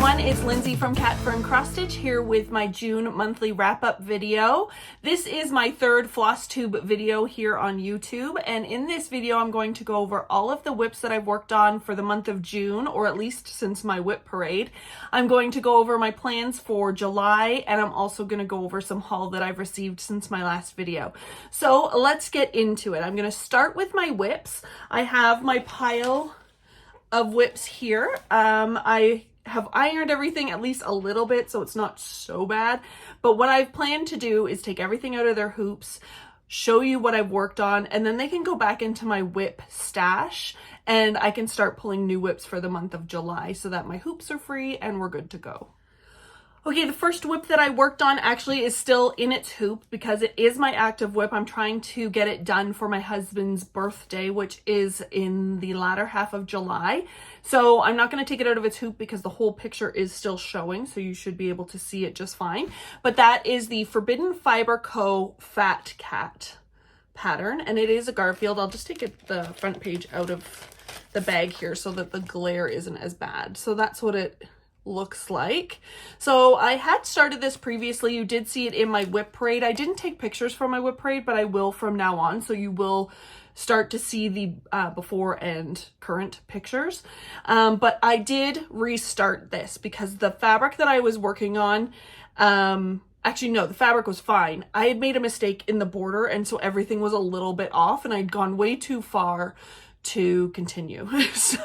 everyone, it's Lindsay from Cat Fern Cross Stitch here with my June monthly wrap-up video. This is my third Flosstube video here on YouTube, and in this video I'm going to go over all of the whips that I've worked on for the month of June, or at least since my whip parade. I'm going to go over my plans for July, and I'm also going to go over some haul that I've received since my last video. So let's get into it. I'm going to start with my whips. I have my pile of whips here. I have ironed everything at least a little bit, so it's not so bad. But what I've planned to do is take everything out of their hoops, show you what I've worked on, and then they can go back into my whip stash and I can start pulling new whips for the month of July so that my hoops are free and we're good to go. Okay, the first whip that I worked on actually is still in its hoop because it is my active whip. I'm trying to get it done for my husband's birthday, which is in the latter half of July. So I'm not going to take it out of its hoop because the whole picture is still showing, so you should be able to see it just fine. But that is the Forbidden Fiber Co. Fat Cat pattern, and it is a Garfield. I'll just take the front page out of the bag here so that the glare isn't as bad. So that's what it looks like. So I had started this previously. You did see it in my whip parade. I didn't take pictures from my whip parade, but I will from now on. So you will start to see the before and current pictures. But I did restart this because the fabric that I was working on, actually no, the fabric was fine. I had made a mistake in the border, and so everything was a little bit off and I'd gone way too far to continue.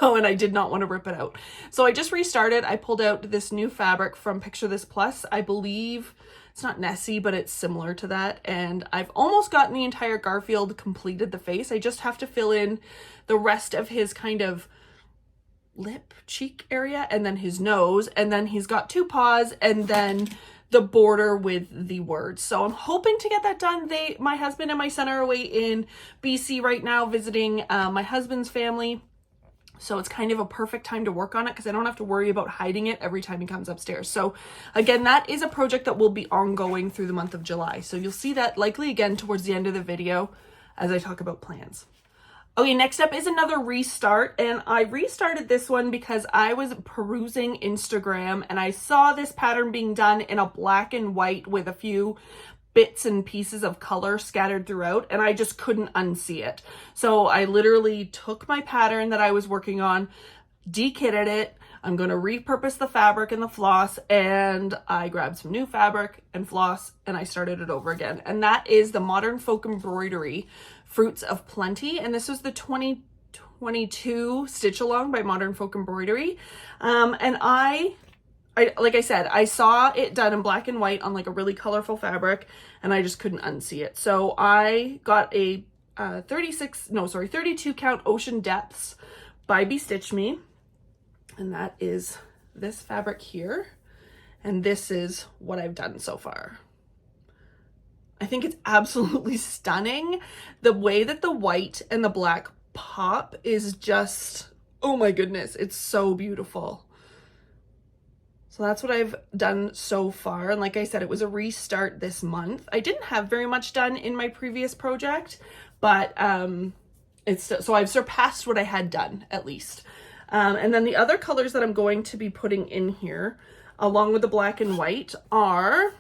And I did not want to rip it out. So I just restarted. I pulled out this new fabric from Picture This Plus. I believe it's not Nessie, but it's similar to that. And I've almost gotten the entire Garfield completed the face. I just have to fill in the rest of his kind of lip cheek area and then his nose. And then he's got two paws and then the border with the words. So I'm hoping to get that done. My husband and my son are away in BC right now visiting my husband's family. So it's kind of a perfect time to work on it because I don't have to worry about hiding it every time he comes upstairs. So again, that is a project that will be ongoing through the month of July. So you'll see that likely again towards the end of the video as I talk about plans. Okay, next up is another restart, and I restarted this one because I was perusing Instagram and I saw this pattern being done in a black and white with a few bits and pieces of color scattered throughout, and I just couldn't unsee it. So I literally took my pattern that I was working on, de-kitted it. I'm going to repurpose the fabric and the floss, and I grabbed some new fabric and floss and I started it over again. And that is the Modern Folk Embroidery Fruits of Plenty, and this was the 2022 Stitch Along by Modern Folk Embroidery. And I like I said, I saw it done in black and white on like a really colorful fabric and I just couldn't unsee it. So I got a 32 count Ocean Depths by Stitch Me. And that is this fabric here. And this is what I've done so far. I think it's absolutely stunning. The way that the white and the black pop is just, oh my goodness, it's so beautiful. So that's what I've done so far. And like I said, it was a restart this month. I didn't have very much done in my previous project, but so I've surpassed what I had done at least. And then the other colors that I'm going to be putting in here, along with the black and white, are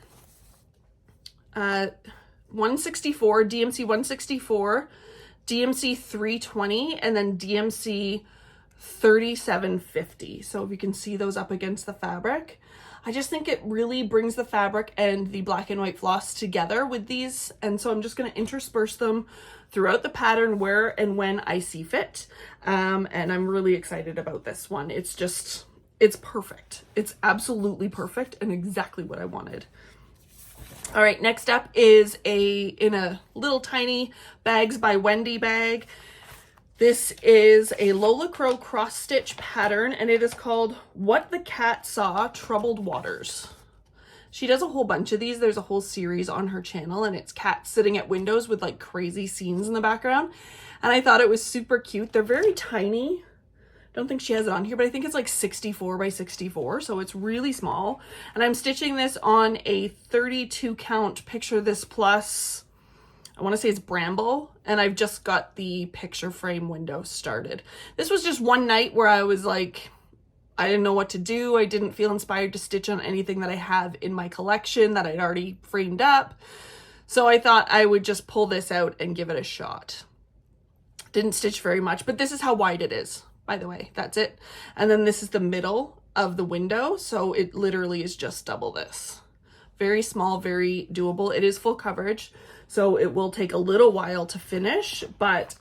164, DMC 164, DMC 320, and then DMC 3750. So if you can see those up against the fabric, I just think it really brings the fabric and the black and white floss together with these. And so I'm just going to intersperse them throughout the pattern where and when I see fit. And I'm really excited about this one. It's perfect. It's absolutely perfect and exactly what I wanted. All right, next up is in a little tiny Bags by Wendy bag. This is a Lola Crow cross stitch pattern, and it is called What the Cat Saw, Troubled Waters. She does a whole bunch of these. There's a whole series on her channel, and it's cats sitting at windows with like crazy scenes in the background. And I thought it was super cute. They're very tiny. Don't think she has it on here, but I think it's like 64 by 64, so it's really small. And I'm stitching this on a 32 count Picture This Plus, I want to say it's Bramble, and I've just got the picture frame window started. This was just one night where I was like, I didn't know what to do. I didn't feel inspired to stitch on anything that I have in my collection that I'd already framed up. So I thought I would just pull this out and give it a shot. Didn't stitch very much, but this is how wide it is, by the way. That's it. And then this is the middle of the window. So it literally is just double this. Very small, very doable. It is full coverage, so it will take a little while to finish, but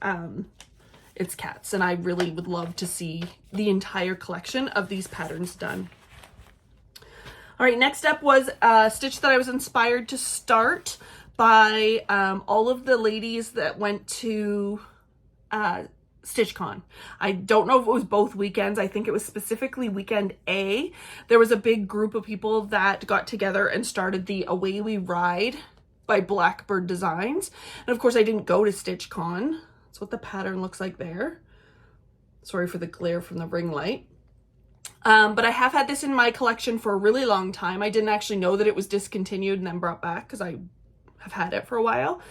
it's cats, and I really would love to see the entire collection of these patterns done. All right, next up was a stitch that I was inspired to start by all of the ladies that went to StitchCon. I don't know if it was both weekends. I think it was specifically weekend A. There was a big group of people that got together and started the Away We Ride by Blackbird Designs. And of course I didn't go to StitchCon. That's what the pattern looks like there. Sorry for the glare from the ring light. But I have had this in my collection for a really long time. I didn't actually know that it was discontinued and then brought back because I have had it for a while.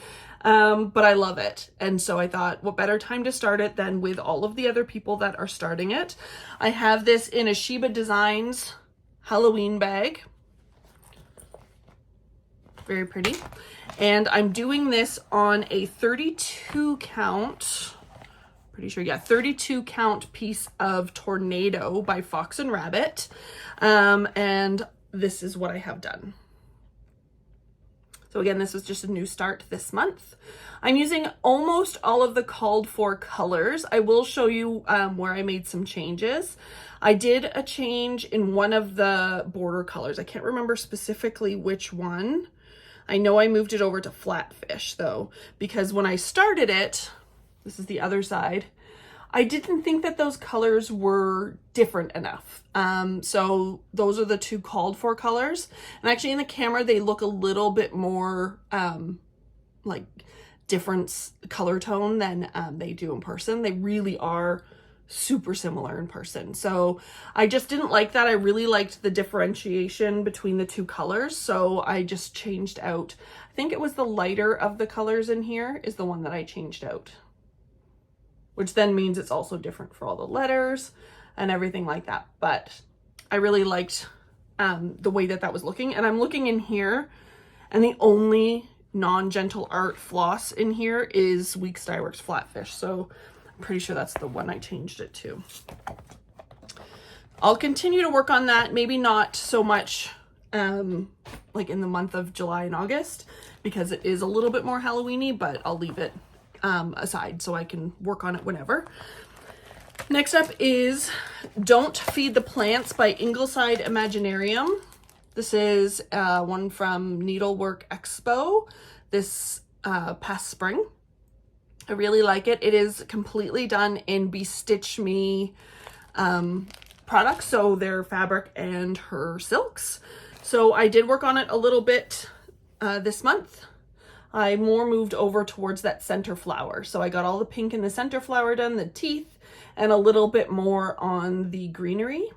But I love it. And so I thought, what better time to start it than with all of the other people that are starting it. I have this in a Sheba Designs Halloween bag. Very pretty. And I'm doing this on a 32 count, pretty sure, yeah, 32 count piece of Tornado by Fox and Rabbit. And this is what I have done. So again, this was just a new start this month. I'm using almost all of the called for colors. I will show you where I made some changes. I did a change in one of the border colors. I can't remember specifically which one. I know I moved it over to Flatfish though, because when I started it, this is the other side, I didn't think that those colors were different enough. So those are the two called for colors. And actually in the camera, they look a little bit more like different color tone than they do in person. They really are super similar in person. So I just didn't like that. I really liked the differentiation between the two colors. So I just changed out, I think it was the lighter of the colors in here is the one that I changed out, which then means it's also different for all the letters and everything like that. But I really liked the way that that was looking. And I'm looking in here, and the only non-gentle art floss in here is Weeks Dye Works Flatfish. So I'm pretty sure that's the one I changed it to. I'll continue to work on that. Maybe not so much like in the month of July and August, because it is a little bit more Halloween-y, but I'll leave it aside so I can work on it whenever. Next up is Don't Feed the Plants by Ingleside Imaginarium. This is one from Needlework Expo this past spring. I really like it. It is completely done in Be Stitch Me products, so their fabric and her silks. So I did work on it a little bit this month. I more moved over towards that center flower. So I got all the pink in the center flower done, the teeth, and a little bit more on the greenery.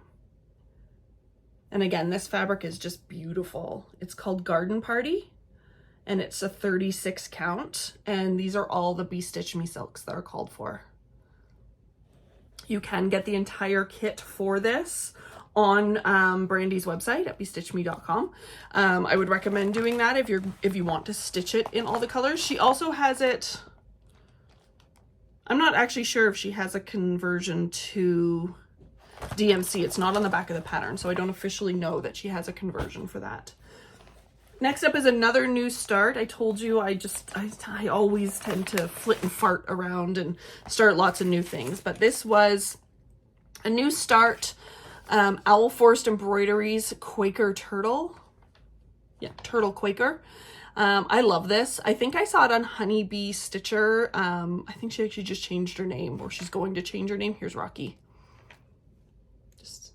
And again, this fabric is just beautiful. It's called Garden Party, and it's a 36 count. And these are all the Be Stitch Me silks that are called for. You can get the entire kit for this on Brandy's website at bestitchme.com. I would recommend doing that if you want to stitch it in all the colors. She also has it, I'm not actually sure if she has a conversion to DMC. It's not on the back of the pattern, so I don't officially know that she has a conversion for that. Next up is another new start. I told you I always tend to flit and fart around and start lots of new things, but this was a new start. Owl Forest Embroideries Quaker Turtle. Yeah, Turtle Quaker. I love this. I think I saw it on Honeybee Stitcher. I think she actually just changed her name, or she's going to change her name. Here's Rocky. Just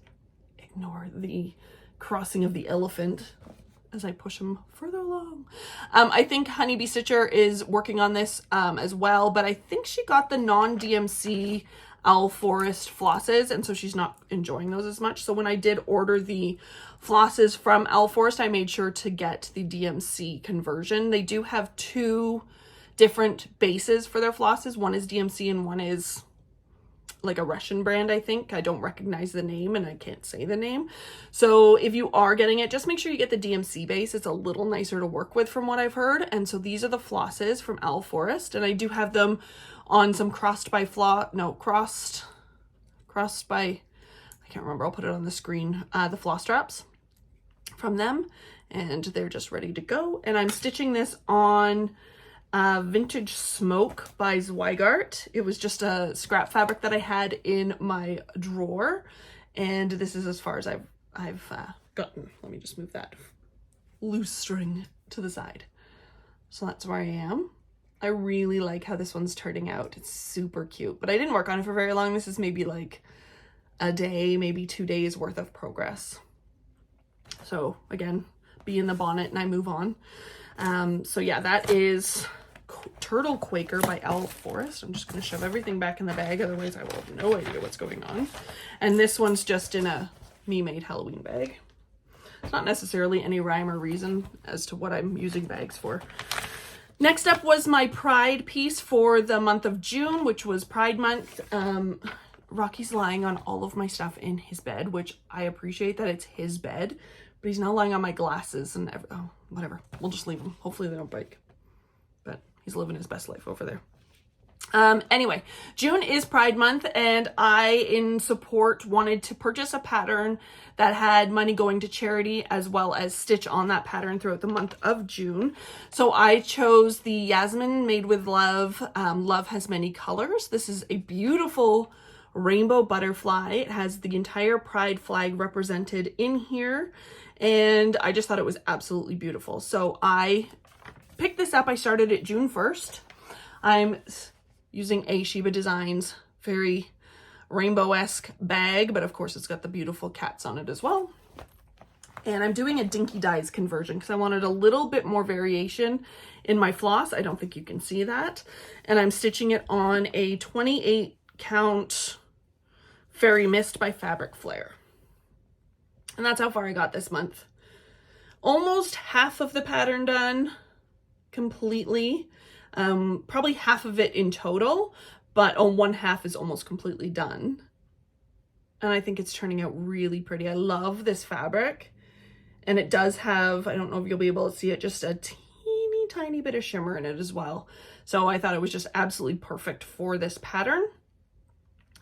ignore the crossing of the elephant as I push him further along. I think Honeybee Stitcher is working on this as well, but I think she got the non-DMC Owl Forest flosses, and so she's not enjoying those as much. So when I did order the flosses from Owl Forest, I made sure to get the DMC conversion. They do have two different bases for their flosses. One is DMC and one is like a Russian brand, I think. I don't recognize the name and I can't say the name. So if you are getting it, just make sure you get the DMC base. It's a little nicer to work with from what I've heard. And so these are the flosses from Owl Forest, and I do have them on some crossed by, I can't remember, I'll put it on the screen, the floss straps from them, and they're just ready to go. And I'm stitching this on Vintage Smoke by Zweigart. It was just a scrap fabric that I had in my drawer, and this is as far as I've gotten. Let me just move that loose string to the side. So that's where I am. I really like how this one's turning out. It's super cute, but I didn't work on it for very long. This is maybe like a day, maybe 2 days worth of progress. So again, be in the bonnet and I move on. So yeah, that is Turtle Quaker by Owl Forest. I'm just going to shove everything back in the bag, otherwise I will have no idea what's going on. And this one's just in a me-made Halloween bag. It's not necessarily any rhyme or reason as to what I'm using bags for. Next up was my Pride piece for the month of June, which was Pride Month. Rocky's lying on all of my stuff in his bed, which I appreciate that it's his bed, but he's now lying on my glasses and oh, whatever. We'll just leave him. Hopefully they don't break, but he's living his best life over there. Anyway, June is Pride Month, and I, in support, wanted to purchase a pattern that had money going to charity as well as stitch on that pattern throughout the month of June. So I chose the Yasmin Made with Love, Love Has Many Colors. This is a beautiful rainbow butterfly. It has the entire Pride flag represented in here, and I just thought it was absolutely beautiful. So I picked this up. I started it June 1st. I'm using a Shiba Designs very rainbow-esque bag, but of course it's got the beautiful cats on it as well. And I'm doing a Dinky Dyes conversion because I wanted a little bit more variation in my floss. I don't think you can see that. And I'm stitching it on a 28 count Fairy Mist by Fabric Flare. And that's how far I got this month. Almost half of the pattern done completely. Probably half of it in total, but on one half is almost completely done. And I think it's turning out really pretty. I love this fabric, and it does have, I don't know if you'll be able to see it, just a teeny tiny bit of shimmer in it as well. So I thought it was just absolutely perfect for this pattern.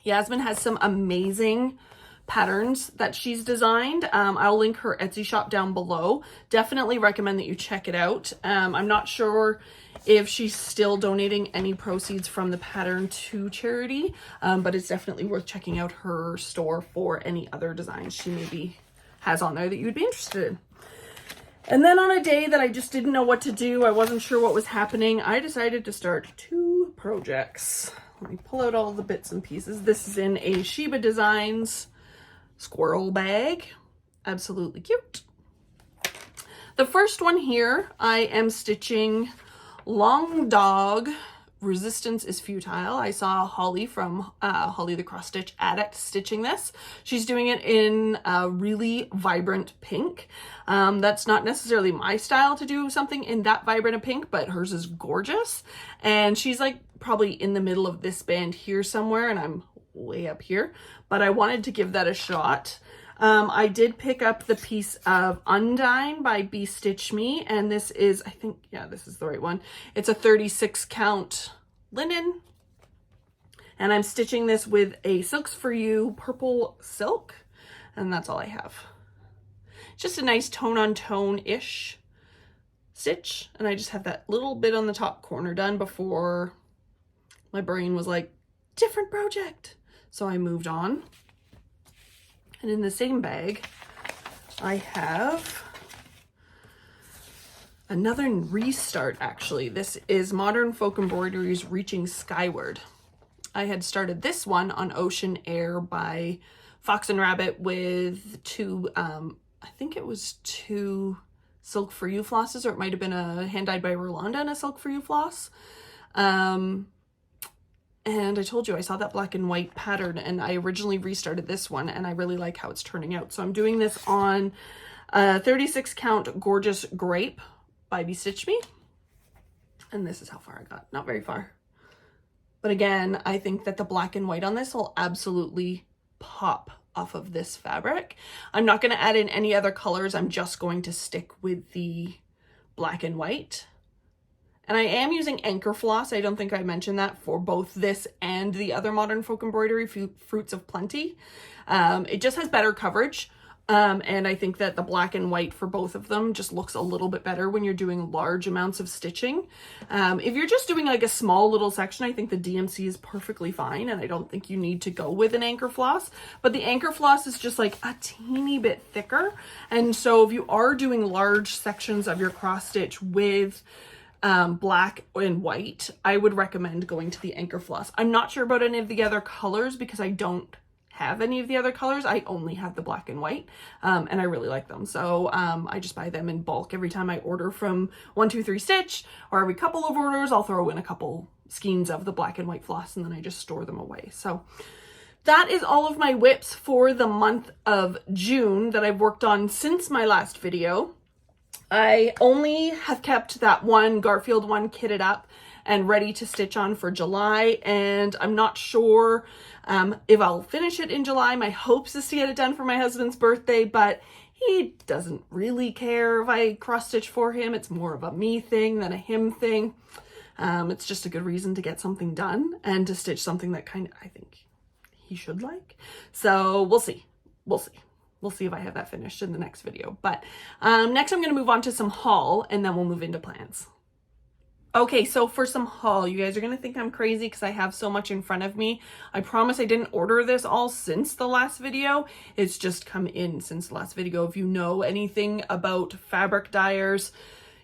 Yasmin has some amazing patterns that she's designed. I'll link her Etsy shop down below. Definitely recommend that you check it out. I'm not sure if she's still donating any proceeds from the pattern to charity, but it's definitely worth checking out her store for any other designs she maybe has on there that you'd be interested in. And then on a day that I just didn't know what to do, I wasn't sure what was happening, I decided to start 2 projects. Let me pull out all the bits and pieces. This is in a Shiba Designs squirrel bag. Absolutely cute. The first one here, I am stitching Long Dog, Resistance is Futile. I saw Holly from Holly the Cross Stitch Addict stitching this. She's doing it in a really vibrant pink. That's not necessarily my style to do something in that vibrant a pink, but hers is gorgeous. And she's like probably in the middle of this band here somewhere, and I'm way up here, but I wanted to give that a shot. I did pick up the piece of Undine by Be Stitch Me, and this is, I think, yeah, this is the right one. It's a 36 count linen, and I'm stitching this with a Silks For You purple silk, and that's all I have. Just a nice tone-on-tone-ish stitch, and I just have that little bit on the top corner done before my brain was like, different project. So I moved on. And in the same bag, I have another restart, actually. This is Modern Folk Embroidery's Reaching Skyward. I had started this one on Ocean Air by Fox and Rabbit with 2, I think it was 2 Silk For You flosses, or it might have been a Hand Dyed by Rolanda and a Silk For You floss. And I told you I saw that black and white pattern, and I originally restarted this one, and I really like how it's turning out. So I'm doing this on 36 count Gorgeous Grape by Be Stitch Me. And this is how far I got. Not very far. But again, I think that the black and white on this will absolutely pop off of this fabric. I'm not going to add in any other colors. I'm just going to stick with the black and white. And I am using anchor floss. I don't think I mentioned that for both this and the other Modern Folk Embroidery Fruits of Plenty. It just has better coverage. And I think that the black and white for both of them just looks a little bit better when you're doing large amounts of stitching. If you're just doing like a small little section, I think the DMC is perfectly fine, and I don't think you need to go with an anchor floss. But the anchor floss is just like a teeny bit thicker. And so if you are doing large sections of your cross stitch with black and white, I would recommend going to the anchor floss. I'm not sure about any of the other colors because I don't have any of the other colors. I only have the black and white, and I really like them. So I just buy them in bulk. Every time I order from 123 Stitch, or every couple of orders, I'll throw in a couple skeins of the black and white floss, and then I just store them away. So that is all of my whips for the month of June that I've worked on since my last video. I only have kept that one Garfield one kitted up and ready to stitch on for July, and I'm not sure if I'll finish it in July. My hopes is to get it done for my husband's birthday, but he doesn't really care if I cross stitch for him. It's more of a me thing than a him thing. It's just a good reason to get something done and to stitch something that kind of I think he should like. So we'll see. We'll see. We'll see if I have that finished in the next video. But next I'm going to move on to some haul, and then we'll move into plans. Okay, so for some haul, you guys are going to think I'm crazy because I have so much in front of me. I promise I didn't order this all since the last video. It's just come in since the last video. If you know anything about fabric dyers,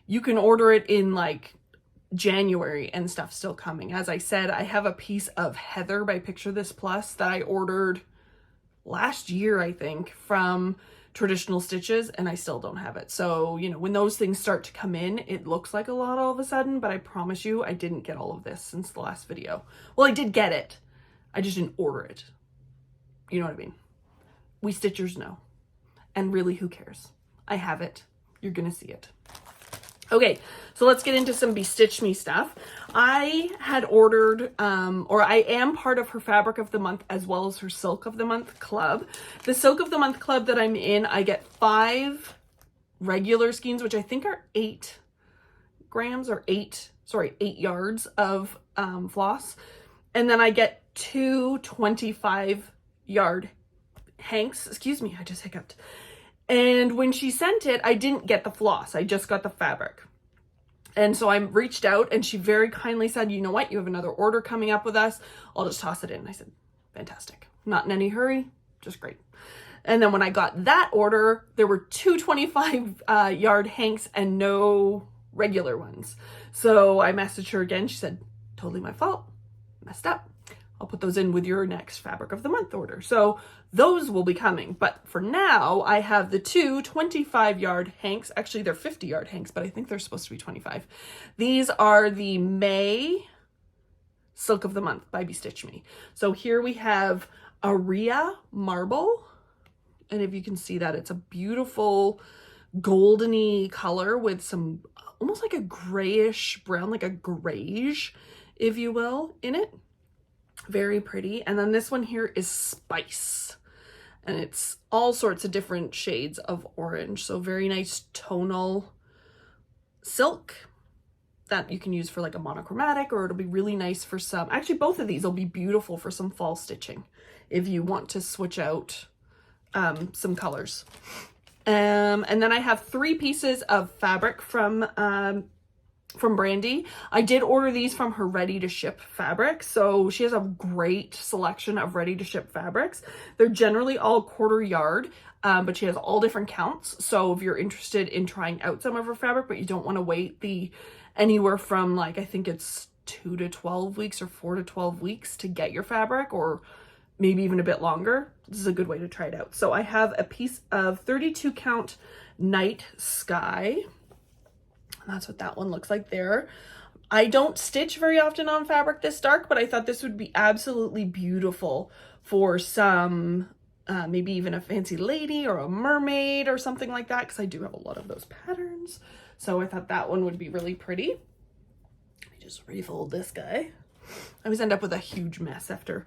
you can order it in like January and stuff's still coming. As I said, I have a piece of Heather by Picture This Plus that I ordered last year, I think, from Traditional Stitches, and I still don't have it. So, you know, when those things start to come in, it looks like a lot all of a sudden, but I promise you I didn't get all of this since the last video. Well, I did get it. I just didn't order it. You know what I mean? We stitchers know. And really, who cares? I have it. You're gonna see it. Okay, so let's get into some Bestitch Me stuff. I had ordered, or I am part of her Fabric of the Month as well as her Silk of the Month club. The Silk of the Month club that I'm in, I get 5 regular skeins, which I think are 8 grams or 8 yards of floss. And then I get 2 25-yard hanks. Excuse me, I just hiccuped. And when she sent it, I didn't get the floss. I just got the fabric. And so I reached out and she very kindly said, you know what, you have another order coming up with us. I'll just toss it in. I said, fantastic. Not in any hurry, just great. And then when I got that order, there were 2 25-yard hanks and no regular ones. So I messaged her again. She said, totally my fault, messed up. I'll put those in with your next Fabric of the Month order. So those will be coming. But for now, I have the 2 25-yard hanks. Actually, they're 50-yard hanks, but I think they're supposed to be 25. These are the May Silk of the Month by Bestitch Me. So here we have Aria Marble. And if you can see that, it's a beautiful goldeny color with some almost like a grayish brown, like a grayish, if you will, in it. Very pretty. And then this one here is Spice, and it's all sorts of different shades of orange. So very nice tonal silk that you can use for like a monochromatic, or it'll be really nice for some, actually both of these will be beautiful for some fall stitching if you want to switch out some colors. And then I have 3 pieces of fabric from Brandy. I did order these from her ready to ship fabric. So she has a great selection of ready to ship fabrics. They're generally all 1/4 yard, but she has all different counts. So if you're interested in trying out some of her fabric, but you don't want to wait anywhere from like, I think it's 2 to 12 weeks or 4 to 12 weeks to get your fabric, or maybe even a bit longer, this is a good way to try it out. So I have a piece of 32 count Night Sky. That's what that one looks like there. I don't stitch very often on fabric this dark, but I thought this would be absolutely beautiful for some, maybe even a fancy lady or a mermaid or something like that, because I do have a lot of those patterns. So I thought that one would be really pretty. Let me just refold this guy. I always end up with a huge mess after.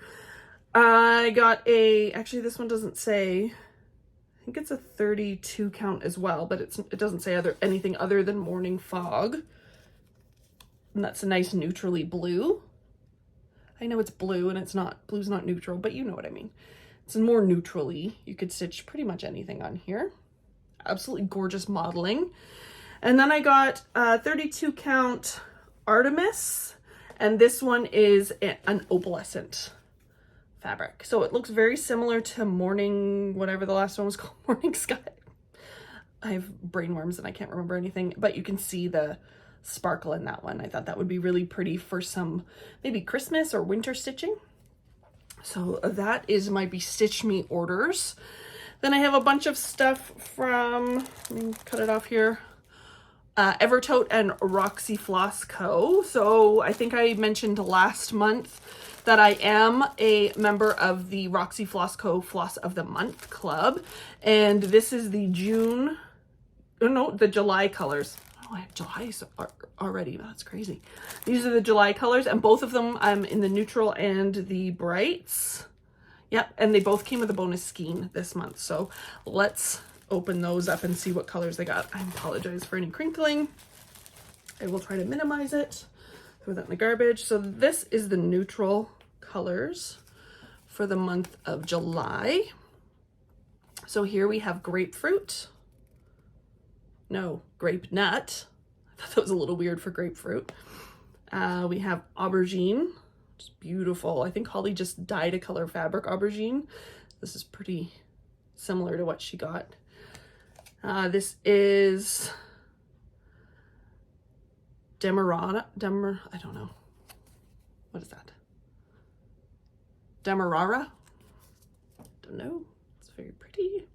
I got actually this one doesn't say, I think it's a 32 count as well, but it doesn't say anything other than Morning Fog. And that's a nice neutrally blue. I know it's blue and blue's not neutral, but you know what I mean. It's more neutrally. You could stitch pretty much anything on here. Absolutely gorgeous modeling. And then I got 32 count Artemis, and this one is an opalescent fabric. So it looks very similar to Morning, whatever the last one was called, Morning Sky. I have brainworms and I can't remember anything, but you can see the sparkle in that one. I thought that would be really pretty for some maybe Christmas or winter stitching. So that is my Bestitch Me orders. Then I have a bunch of stuff from, let me cut it off here, Evertote and Roxy Floss Co. So I think I mentioned last month that I am a member of the Roxy Floss Co. Floss of the Month Club. And this is the the July colors. Oh, I have July already. That's crazy. These are the July colors, and both of them I'm in the neutral and the brights. Yep, and they both came with a bonus skein this month. So let's open those up and see what colors they got. I apologize for any crinkling. I will try to minimize it. Throw that in the garbage. So this is the neutral colors for the month of July. So here we have grapefruit. No, grape nut. I thought that was a little weird for grapefruit. We have aubergine, which is beautiful. I think Holly just dyed a color fabric aubergine. This is pretty similar to what she got. This is Demerara. I don't know. What is that? Demerara? Don't know. It's very pretty.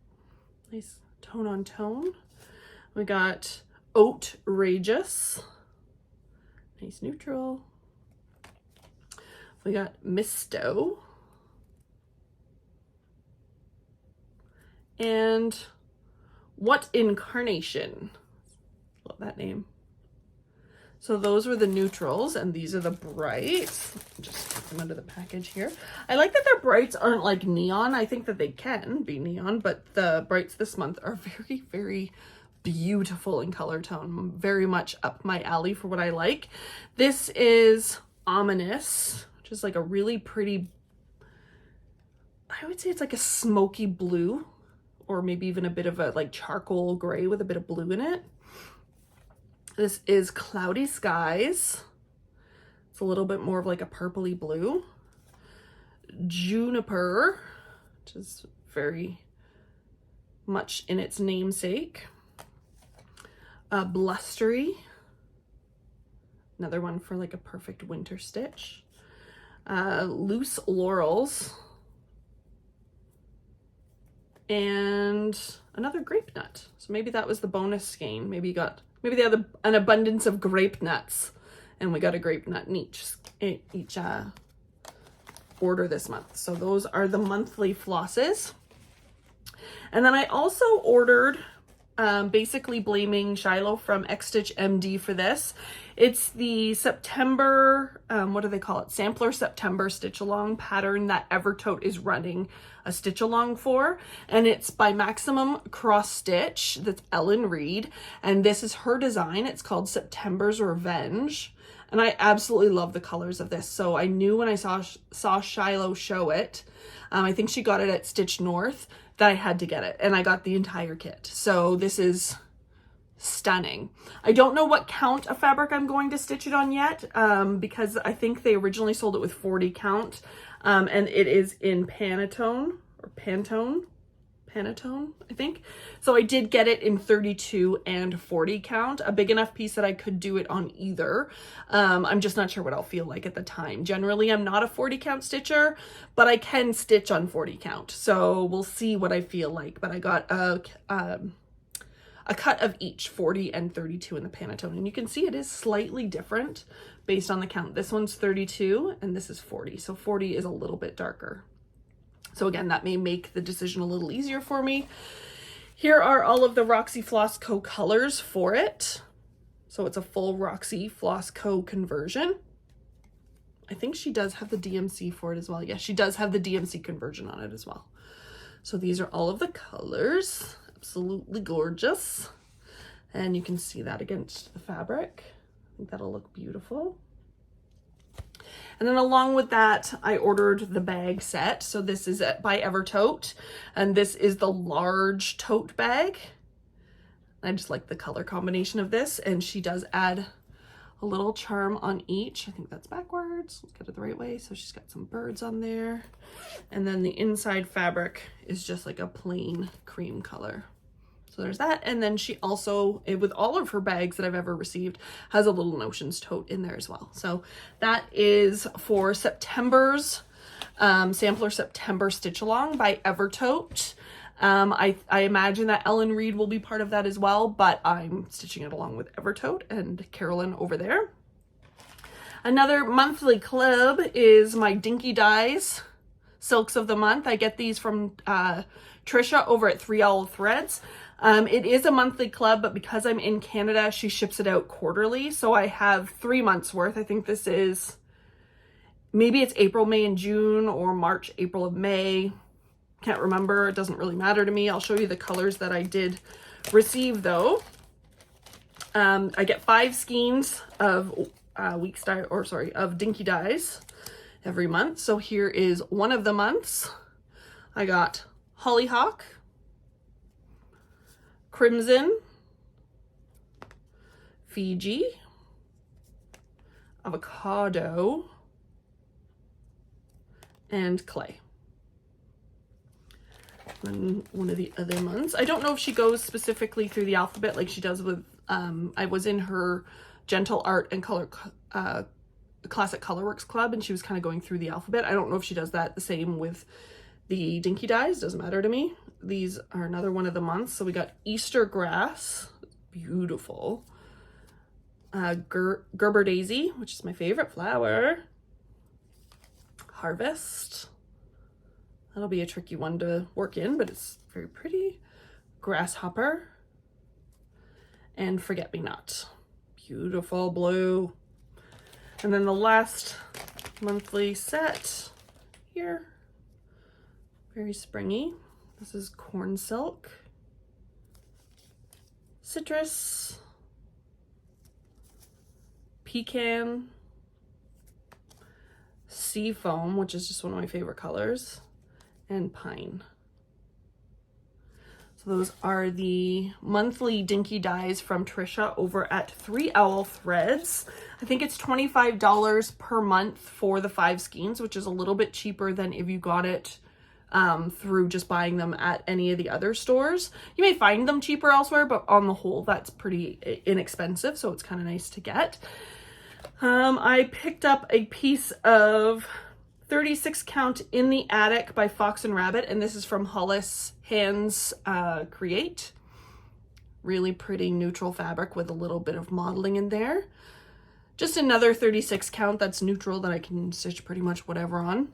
Nice tone on tone. We got Outrageous. Nice neutral. We got Misto. And What Incarnation. Love that name. So those were the neutrals, and these are the brights. Just put them under the package here. I like that their brights aren't like neon. I think that they can be neon, but the brights this month are very, very beautiful in color tone. Very much up my alley for what I like. This is Ominous, which is like a really pretty, I would say it's like a smoky blue, or maybe even a bit of a like charcoal gray with a bit of blue in it. This is Cloudy Skies. It's a little bit more of like a purpley blue. Juniper, which is very much in its namesake. Blustery. Another one for like a perfect winter stitch. Loose Laurels. And another grape nut. So maybe that was the bonus skein. Maybe they had an abundance of grape nuts, and we got a grape nut in each order this month. So those are the monthly flosses. And then I also ordered, basically blaming Shiloh from X-Stitch MD for this. It's the September, what do they call it? Sampler September stitch along pattern that Evertote is running a stitch along for. And it's by Maximum Cross Stitch. That's Ellen Reed. And this is her design. It's called September's Revenge. And I absolutely love the colors of this. So I knew when I saw Shiloh show it, I think she got it at Stitch North, that I had to get it. And I got the entire kit. So this is stunning. I don't know what count of fabric I'm going to stitch it on yet, because I think they originally sold it with 40 count, and it is in Pantone, or Pantone, I think. So I did get it in 32 and 40 count, a big enough piece that I could do it on either. I'm just not sure what I'll feel like at the time. Generally, I'm not a 40 count stitcher, but I can stitch on 40 count. So we'll see what I feel like. But I got a cut of each, 40 and 32 in the Pantone. And you can see it is slightly different based on the count. This one's 32 and this is 40. So 40 is a little bit darker. So again, that may make the decision a little easier for me. Here are all of the Roxy Floss Co. colors for it. So it's a full Roxy Floss Co. conversion. I think she does have the DMC for it as well. Yes, she does have the DMC conversion on it as well. So these are all of the colors. Absolutely gorgeous. And you can see that against the fabric. I think that'll look beautiful. And then along with that, I ordered the bag set. So this is by Evertote, and this is the large tote bag. I just like the color combination of this, and she does add a little charm on each. I think that's backwards. Let's get it the right way. So she's got some birds on there. And then the inside fabric is just like a plain cream color. So there's that. And then she also, with all of her bags that I've ever received, has a little Notions tote in there as well. So that is for September's sampler September stitch along by Evertote. I imagine that Ellen Reed will be part of that as well, but I'm stitching it along with Evertote and Carolyn over there. Another monthly club is my Dinky Dyes Silks of the Month. I get these from Trisha over at 3 Owl Threads. It is a monthly club, but because I'm in Canada, she ships it out quarterly. So I have 3 months worth. I think this is, maybe it's April, May, and June, or March, April, of May. Can't remember. It doesn't really matter to me. I'll show you the colors that I did receive though. I get 5 skeins of of Dinky Dyes every month. So here is one of the months. I got Hollyhock, Crimson, Fiji, Avocado, and Clay. And one of the other months, I don't know if she goes specifically through the alphabet like she does with, I was in her Gentle Art and Color Classic Colorworks Club, and she was kind of going through the alphabet. I don't know if she does that the same with the Dinky Dyes. Doesn't matter to me. These are another one of the months. So we got Easter Grass, beautiful. Gerber Daisy, which is my favorite flower. Harvest. That'll be a tricky one to work in, but it's very pretty. Grasshopper. And Forget Me Not. Beautiful blue. And then the last monthly set here. Very springy. This is Corn Silk. Citrus. Pecan. Seafoam, which is just one of my favorite colors. And Pine. So those are the monthly Dinky Dyes from Trisha over at 3 Owl Threads. I think it's $25 per month for the 5 skeins, which is a little bit cheaper than if you got it through just buying them at any of the other stores. You may find them cheaper elsewhere, but on the whole, that's pretty inexpensive, so it's kind of nice to get. I picked up a piece of 36 count In the Attic by Fox and Rabbit, and this is from Hollis Hands Create. Really pretty neutral fabric with a little bit of modeling in there. Just another 36 count that's neutral that I can stitch pretty much whatever on.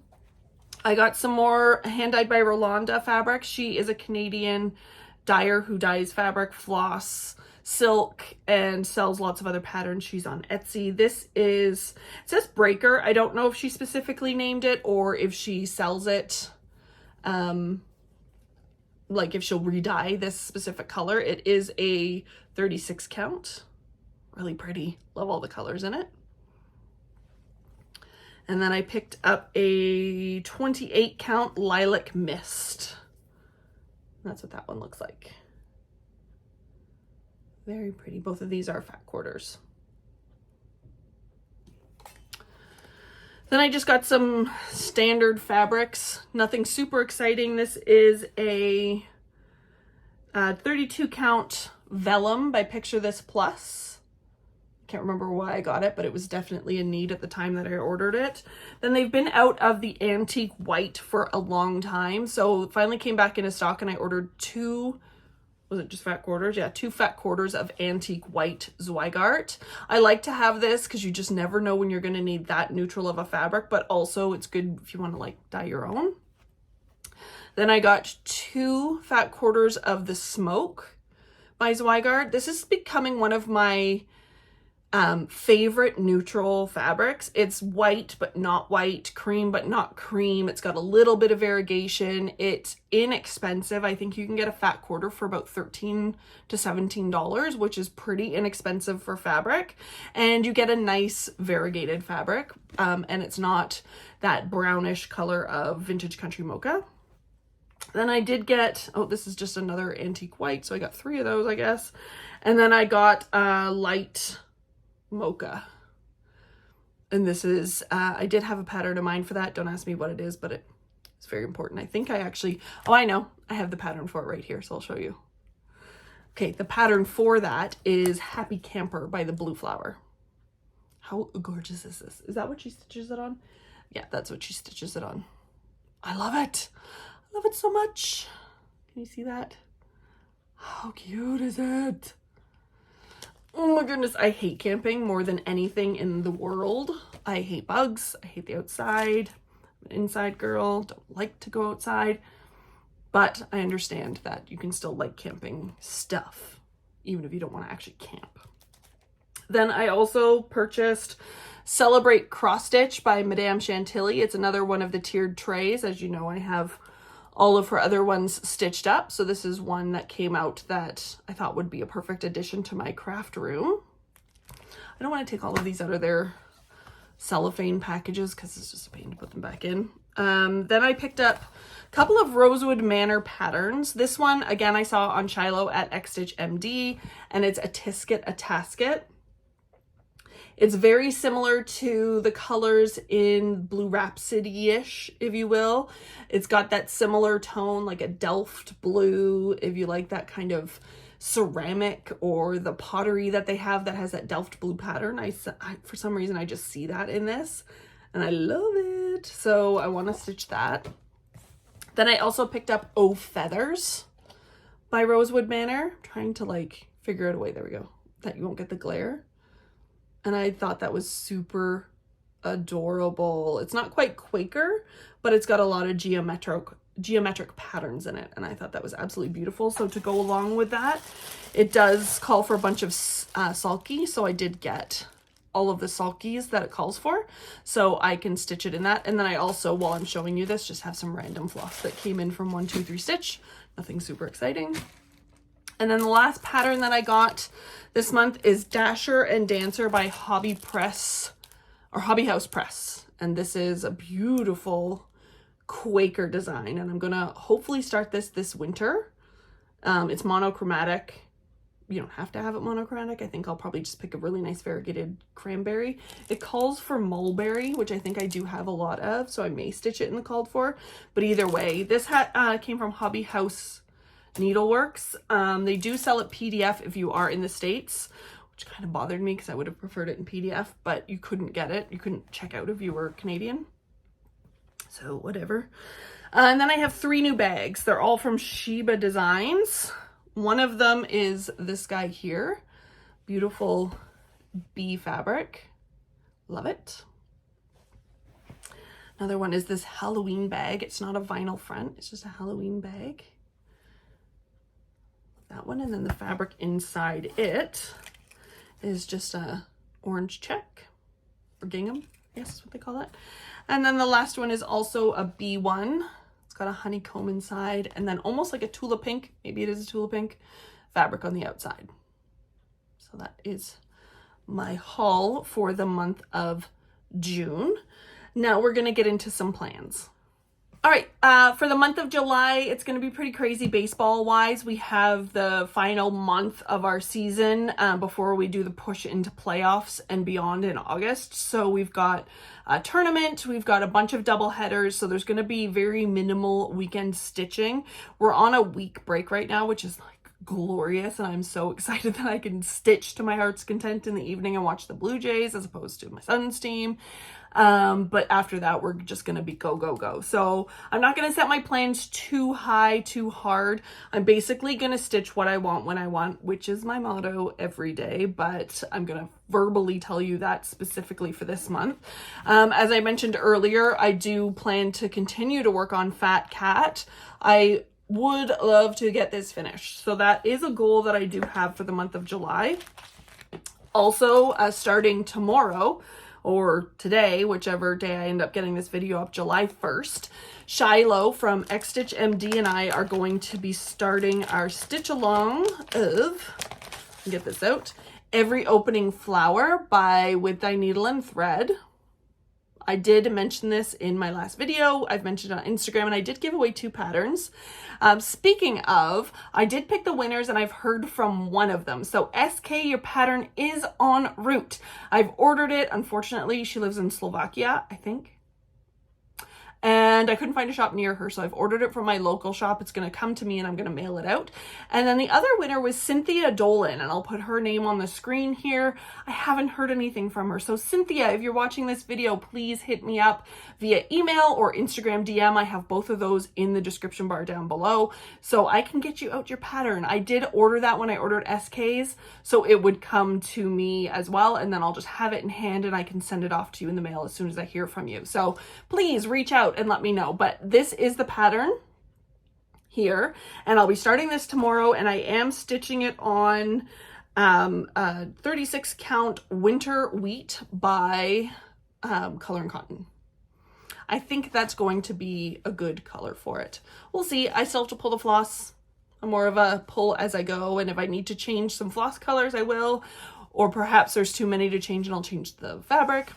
I got some more hand-dyed by Rolanda fabric. She is a Canadian dyer who dyes fabric, floss, silk, and sells lots of other patterns. She's on Etsy. This is, it says Breaker. I don't know if she specifically named it or if she sells it, like if she'll re-dye this specific color. It is a 36 count. Really pretty. Love all the colors in it. And then I picked up a 28 count Lilac Mist. That's what that one looks like. Very pretty. Both of these are fat quarters. Then I just got some standard fabrics. Nothing super exciting. This is a 32 count Vellum by Picture This Plus. Can't remember why I got it, but it was definitely in need at the time that I ordered it. Then they've been out of the antique white for a long time, so it finally came back into stock, and I ordered 2, was it just fat quarters? Yeah, 2 fat quarters of antique white Zweigart. I like to have this because you just never know when you're going to need that neutral of a fabric, but also it's good if you want to like dye your own. Then I got 2 fat quarters of the Smoke by Zweigart. This is becoming one of my favorite neutral fabrics. It's white but not white, cream but not cream. It's got a little bit of variegation. It's inexpensive. I think you can get a fat quarter for about $13 to $17, which is pretty inexpensive for fabric. And you get a nice variegated fabric, and it's not that brownish color of vintage country mocha. Then I did get, oh, this is just another antique white, so I got 3 of those, I guess. And then I got light mocha, and this is I did have a pattern in mind for that. Don't ask me what it is, but it's very important. I think I actually, oh, I know, I have the pattern for it right here, so I'll show you. Okay, the pattern for that is Happy Camper by the Blue Flower. How gorgeous is this? Is that what she stitches it on? Yeah, that's what she stitches it on. I love it. I love it so much. Can you see that? How cute is it? Oh my goodness, I hate camping more than anything in the world. I hate bugs. I hate the outside. I'm an inside girl. Don't like to go outside. But I understand that you can still like camping stuff, even if you don't want to actually camp. Then I also purchased Celebrate Cross Stitch by Madame Chantilly. It's another one of the tiered trays. As you know, I have all of her other ones stitched up. So this is one that came out that I thought would be a perfect addition to my craft room. I don't want to take all of these out of their cellophane packages because it's just a pain to put them back in. Then I picked up a couple of Rosewood Manor patterns. This one, again, I saw on Shiloh at Xstitch MD, and it's a Tisket, a Tasket. It's very similar to the colors in Blue Rhapsody-ish, if you will. It's got that similar tone, like a Delft blue, if you like that kind of ceramic or the pottery that they have that has that Delft blue pattern. I for some reason, I just see that in this, and I love it. So I want to stitch that. Then I also picked up Oh Feathers by Rosewood Manor. I'm trying to like figure out a way, there we go, that you won't get the glare. And I thought that was super adorable. It's not quite Quaker, but it's got a lot of geometric patterns in it. And I thought that was absolutely beautiful. So to go along with that, it does call for a bunch of sulky. So I did get all of the sulkies that it calls for. So I can stitch it in that. And then I also, while I'm showing you this, just have some random fluff that came in from 123 Stitch. Nothing super exciting. And then the last pattern that I got this month is Dasher and Dancer by Hobby Press, or Hobby House Press. And this is a beautiful Quaker design. And I'm going to hopefully start this winter. It's monochromatic. You don't have to have it monochromatic. I think I'll probably just pick a really nice variegated cranberry. It calls for mulberry, which I think I do have a lot of. So I may stitch it in the called for. But either way, this hat came from Hobby House Needleworks. They do sell it PDF if you are in the States, which kind of bothered me because I would have preferred it in PDF, but you couldn't get it. You couldn't check out if you were Canadian. So whatever. And then I have 3 new bags. They're all from Sheba Designs. One of them is this guy here. Beautiful bee fabric. Love it. Another one is this Halloween bag. It's not a vinyl front. It's just a Halloween bag. That one, and then the fabric inside it is just a orange check or gingham, I guess is what they call it. And then the last one is also a B1. It's got a honeycomb inside, and then almost like a Tula pink, maybe it is a Tula pink fabric on the outside. So that is my haul for the month of June. Now we're gonna get into some plans. All right, for the month of July, it's going to be pretty crazy baseball-wise. We have the final month of our season before we do the push into playoffs and beyond in August. So we've got a tournament, we've got a bunch of double headers, so there's going to be very minimal weekend stitching. We're on a week break right now, which is like glorious, and I'm so excited that I can stitch to my heart's content in the evening and watch the Blue Jays as opposed to my son's team. But after that, we're just going to be go, go, go. So I'm not going to set my plans too high, too hard. I'm basically going to stitch what I want when I want, which is my motto every day, but I'm going to verbally tell you that specifically for this month. As I mentioned earlier, I do plan to continue to work on Fat Cat. I would love to get this finished. So that is a goal that I do have for the month of July. Also, starting tomorrow or today, whichever day I end up getting this video up, July 1st, Shiloh from X Stitch MD and I are going to be starting our stitch along of, get this out, Every Opening Flower by With Thy Needle and Thread. I did mention this in my last video. I've mentioned it on Instagram, and I did give away 2 patterns. Speaking of, I did pick the winners, and I've heard from one of them. So SK, your pattern is en route. I've ordered it. Unfortunately, she lives in Slovakia, I think. And I couldn't find a shop near her, so I've ordered it from my local shop. It's going to come to me, and I'm going to mail it out. And then the other winner was Cynthia Dolan, and I'll put her name on the screen here. I haven't heard anything from her. So Cynthia, if you're watching this video, please hit me up via email or Instagram DM. I have both of those in the description bar down below, so I can get you out your pattern. I did order that when I ordered SKs, so it would come to me as well, and then I'll just have it in hand, and I can send it off to you in the mail as soon as I hear from you. So please reach out and let me know. But this is the pattern here, and I'll be starting this tomorrow, and I am stitching it on 36 count winter wheat by Color and Cotton. I think that's going to be a good color for it. We'll see. I still have to pull the floss. I'm more of a pull as I go, and if I need to change some floss colors, I will, or perhaps there's too many to change and I'll change the fabric.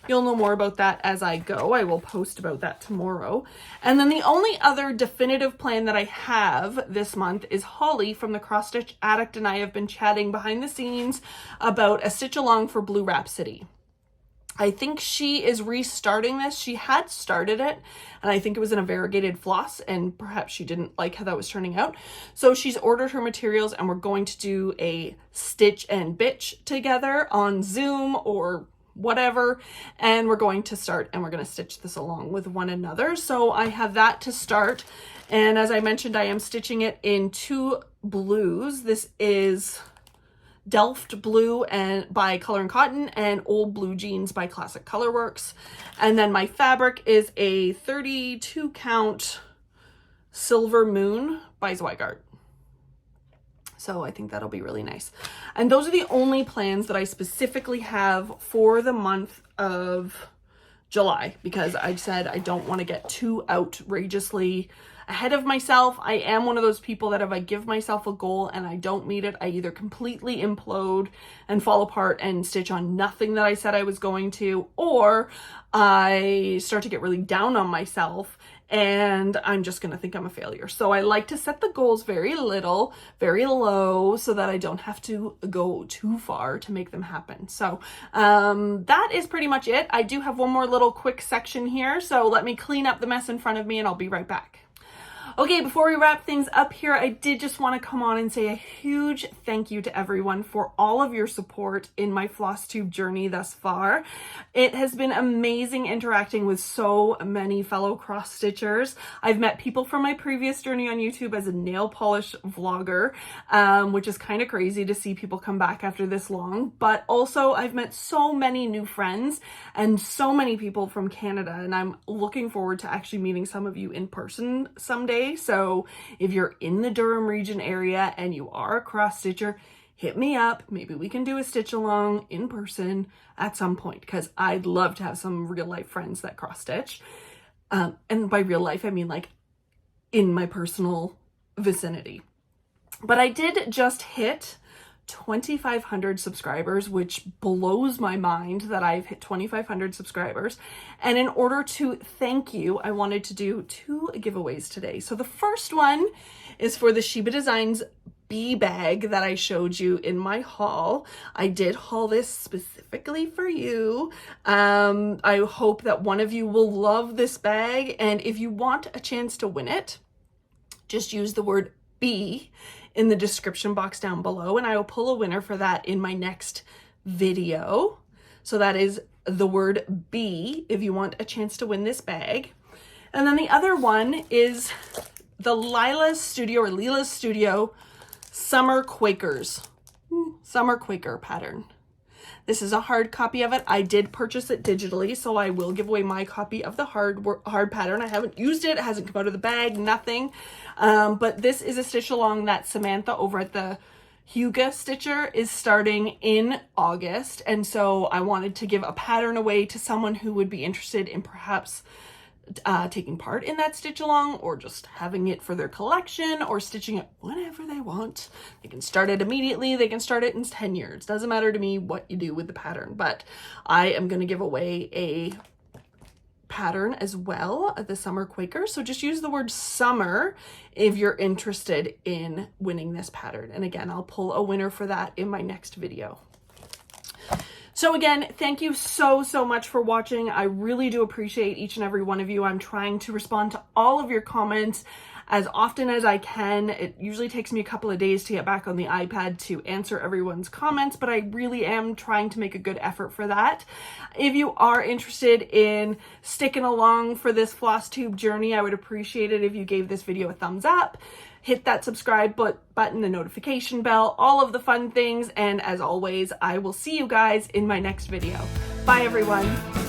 You'll know more about that as I go. I will post about that tomorrow. And then the only other definitive plan that I have this month is Holly from the Cross Stitch Addict and I have been chatting behind the scenes about a stitch along for Blue Rhapsody. I think she is restarting this. She had started it, and I think it was in a variegated floss, and perhaps she didn't like how that was turning out. So she's ordered her materials, and we're going to do a stitch and bitch together on Zoom or whatever, and we're going to start, and we're going to stitch this along with one another. So I have that to start, and as I mentioned, I am stitching it in 2 blues. This is Delft Blue and by Color and Cotton and Old Blue Jeans by Classic Colorworks. And then my fabric is a 32 count Silver Moon by Zweigart. So I think that'll be really nice. And those are the only plans that I specifically have for the month of July, because I said I don't want to get too outrageously ahead of myself. I am one of those people that if I give myself a goal and I don't meet it, I either completely implode and fall apart and stitch on nothing that I said I was going to, or I start to get really down on myself and I'm just going to think I'm a failure. So I like to set the goals very little, very low, so that I don't have to go too far to make them happen. So that is pretty much it. I do have one more little quick section here, so let me clean up the mess in front of me and I'll be right back. Okay, before we wrap things up here, I did just want to come on and say a huge thank you to everyone for all of your support in my Flosstube journey thus far. It has been amazing interacting with so many fellow cross-stitchers. I've met people from my previous journey on YouTube as a nail polish vlogger, which is kind of crazy to see people come back after this long, but also I've met so many new friends and so many people from Canada, and I'm looking forward to actually meeting some of you in person someday. So if you're in the Durham region area and you are a cross stitcher, hit me up. Maybe we can do a stitch along in person at some point, because I'd love to have some real life friends that cross stitch. And by real life, I mean like in my personal vicinity. But I did just hit 2,500 subscribers, which blows my mind that I've hit 2,500 subscribers. And in order to thank you, I wanted to do 2 giveaways today. So the first one is for the Sheba Designs bee bag that I showed you in my haul. I did haul this specifically for you. I hope that one of you will love this bag. And if you want a chance to win it, just use the word bee in the description box down below, and I will pull a winner for that in my next video. So that is the word bee if you want a chance to win this bag. And then the other one is the Lila's Studio Summer Quakers. Summer Quaker pattern. This is a hard copy of it. I did purchase it digitally, so I will give away my copy of the hard pattern. I haven't used it. It hasn't come out of the bag, nothing. But this is a stitch along that Samantha over at the Huga Stitcher is starting in August, and so I wanted to give a pattern away to someone who would be interested in perhaps taking part in that stitch along, or just having it for their collection, or stitching it whenever they want. They can start it immediately, they can start it in 10 years. Doesn't matter to me what you do with the pattern, but I am going to give away a pattern as well at the Summer Quaker. So just use the word summer if you're interested in winning this pattern. And again, I'll pull a winner for that in my next video. So again, thank you so much for watching. I really do appreciate each and every one of you. I'm trying to respond to all of your comments as often as I can. It usually takes me a couple of days to get back on the iPad to answer everyone's comments, but I really am trying to make a good effort for that. If you are interested in sticking along for this Flosstube journey, I would appreciate it if you gave this video a thumbs up. Hit that subscribe button, the notification bell, all of the fun things, and as always, I will see you guys in my next video. Bye everyone.